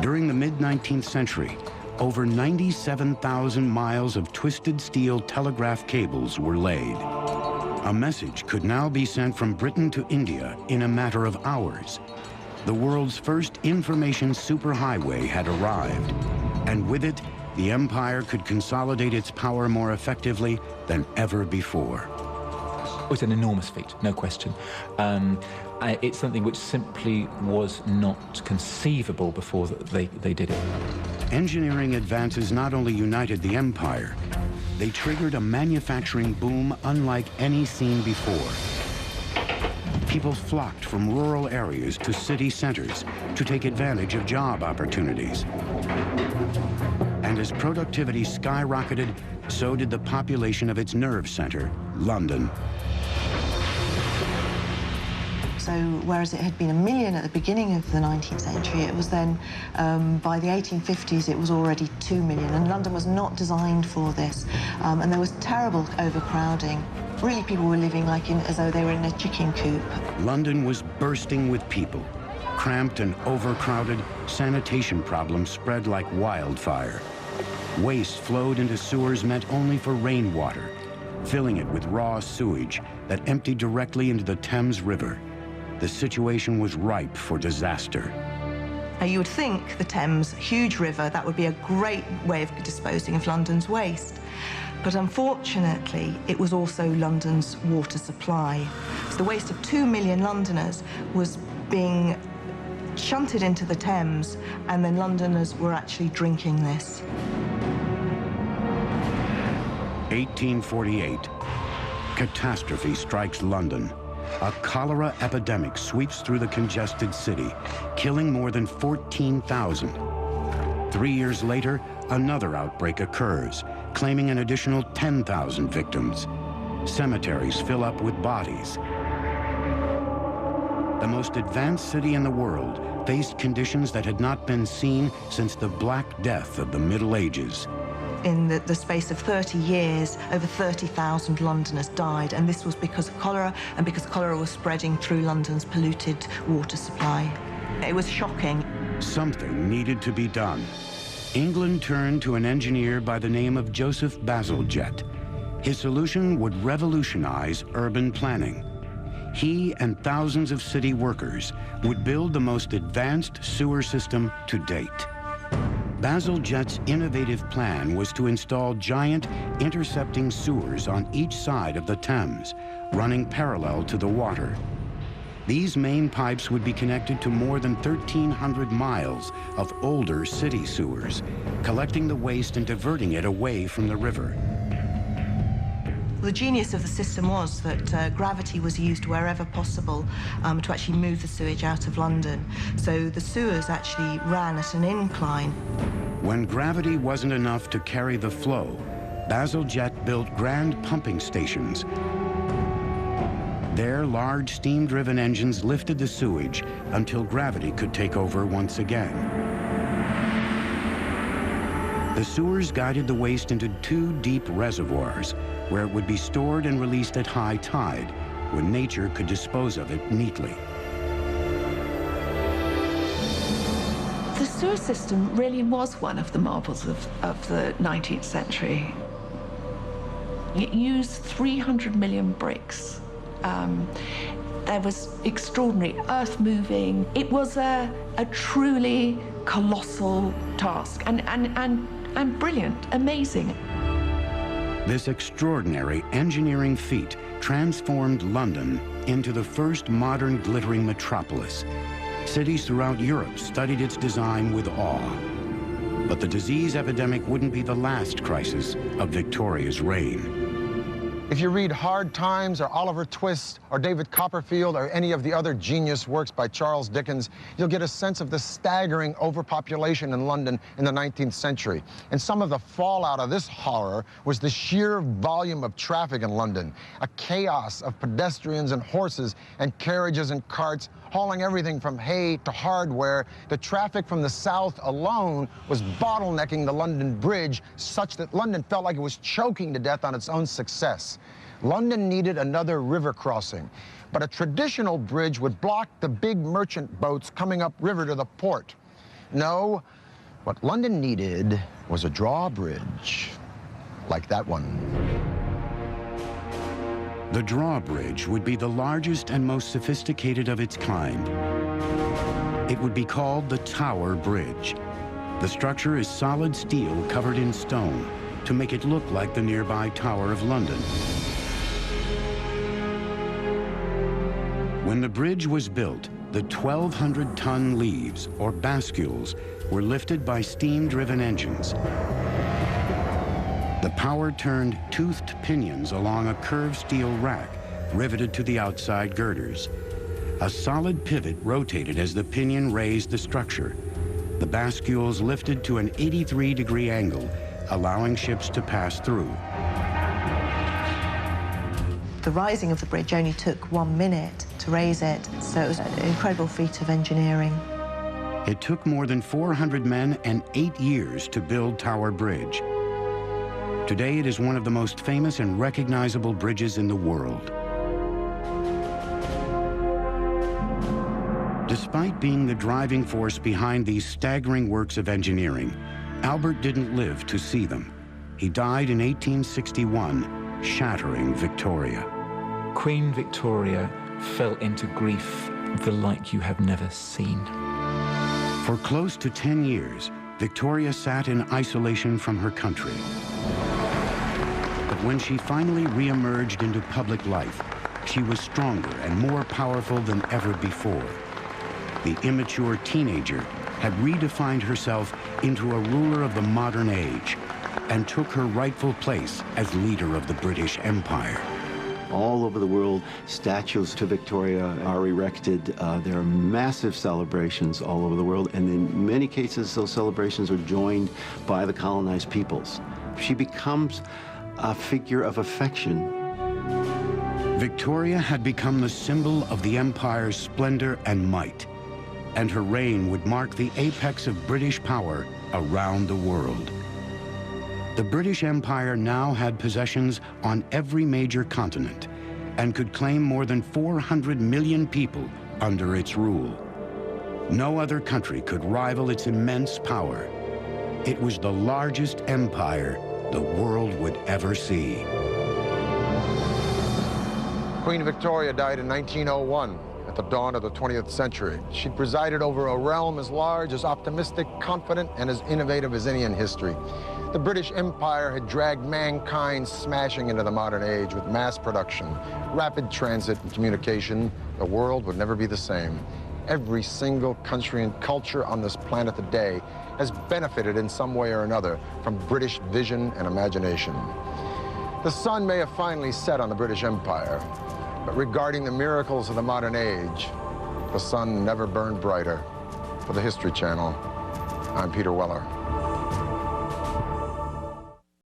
During the mid-19th century, over 97,000 miles of twisted steel telegraph cables were laid. A message could now be sent from Britain to India in a matter of hours. The world's first information superhighway had arrived, and with it, the empire could consolidate its power more effectively than ever before. It was an enormous feat, no question. It's something which simply was not conceivable before they did it. Engineering advances not only united the empire, they triggered a manufacturing boom unlike any seen before. People flocked from rural areas to city centers to take advantage of job opportunities. And as productivity skyrocketed, so did the population of its nerve center, London. So whereas it had been 1 million at the beginning of the 19th century, it was then, by the 1850s, it was already 2 million. And London was not designed for this. And there was terrible overcrowding. Really, people were living as though they were in a chicken coop. London was bursting with people. Cramped and overcrowded, sanitation problems spread like wildfire. Waste flowed into sewers meant only for rainwater, filling it with raw sewage that emptied directly into the Thames River. The situation was ripe for disaster. Now, you would think the Thames, huge river, that would be a great way of disposing of London's waste. But unfortunately, it was also London's water supply. So the waste of 2 million Londoners was being shunted into the Thames, and then Londoners were actually drinking this. 1848, catastrophe strikes London. A cholera epidemic sweeps through the congested city, killing more than 14,000. 3 years later, another outbreak occurs, claiming an additional 10,000 victims. Cemeteries fill up with bodies. The most advanced city in the world faced conditions that had not been seen since the Black Death of the Middle Ages. In the space of 30 years, over 30,000 Londoners died, and this was because of cholera, and because cholera was spreading through London's polluted water supply. It was shocking. Something needed to be done. England turned to an engineer by the name of Joseph Bazalgette. His solution would revolutionize urban planning. He and thousands of city workers would build the most advanced sewer system to date. Bazalgette's innovative plan was to install giant intercepting sewers on each side of the Thames, running parallel to the water. These main pipes would be connected to more than 1,300 miles of older city sewers, collecting the waste and diverting it away from the river. The genius of the system was that gravity was used wherever possible to actually move the sewage out of London. So the sewers actually ran at an incline. When gravity wasn't enough to carry the flow, Bazalgette built grand pumping stations. There, large steam-driven engines lifted the sewage until gravity could take over once again. The sewers guided the waste into 2 deep reservoirs, where it would be stored and released at high tide, when nature could dispose of it neatly. The sewer system really was one of the marvels of the 19th century. It used 300 million bricks. There was extraordinary earth moving. It was a truly colossal task and brilliant, amazing. This extraordinary engineering feat transformed London into the first modern glittering metropolis. Cities throughout Europe studied its design with awe. But the disease epidemic wouldn't be the last crisis of Victoria's reign. If you read Hard Times or Oliver Twist or David Copperfield or any of the other genius works by Charles Dickens, you'll get a sense of the staggering overpopulation in London in the 19th century. And some of the fallout of this horror was the sheer volume of traffic in London, a chaos of pedestrians and horses and carriages and carts hauling everything from hay to hardware. The traffic from the south alone was bottlenecking the London Bridge such that London felt like it was choking to death on its own success. London needed another river crossing, but a traditional bridge would block the big merchant boats coming upriver to the port. No, what London needed was a drawbridge, like that one. The drawbridge would be the largest and most sophisticated of its kind. It would be called the Tower Bridge. The structure is solid steel covered in stone to make it look like the nearby Tower of London. When the bridge was built, the 1,200-ton leaves, or bascules, were lifted by steam-driven engines. The power-turned toothed pinions along a curved steel rack riveted to the outside girders. A solid pivot rotated as the pinion raised the structure. The bascules lifted to an 83-degree angle, allowing ships to pass through. The rising of the bridge only took 1 minute to raise it, so it was an incredible feat of engineering. It took more than 400 men and 8 years to build Tower Bridge. Today, it is one of the most famous and recognizable bridges in the world. Despite being the driving force behind these staggering works of engineering, Albert didn't live to see them. He died in 1861, shattering Victoria. Queen Victoria fell into grief the like you have never seen. For close to 10 years, Victoria sat in isolation from her country. But when she finally re-emerged into public life, she was stronger and more powerful than ever before. The immature teenager had redefined herself into a ruler of the modern age and took her rightful place as leader of the British Empire. All over the world, statues to Victoria are erected. There are massive celebrations all over the world, and in many cases, those celebrations are joined by the colonized peoples. She becomes a figure of affection. Victoria had become the symbol of the empire's splendor and might, and her reign would mark the apex of British power around the world. The British Empire now had possessions on every major continent and could claim more than 400 million people under its rule. No other country could rival its immense power. It was the largest empire the world would ever see. Queen Victoria died in 1901 at the dawn of the 20th century. She presided over a realm as large, as optimistic, confident, and as innovative as any in history. The British Empire had dragged mankind smashing into the modern age with mass production, rapid transit, and communication. The world would never be the same. Every single country and culture on this planet today has benefited in some way or another from British vision and imagination. The sun may have finally set on the British Empire, but regarding the miracles of the modern age, the sun never burned brighter. For the History Channel, I'm Peter Weller.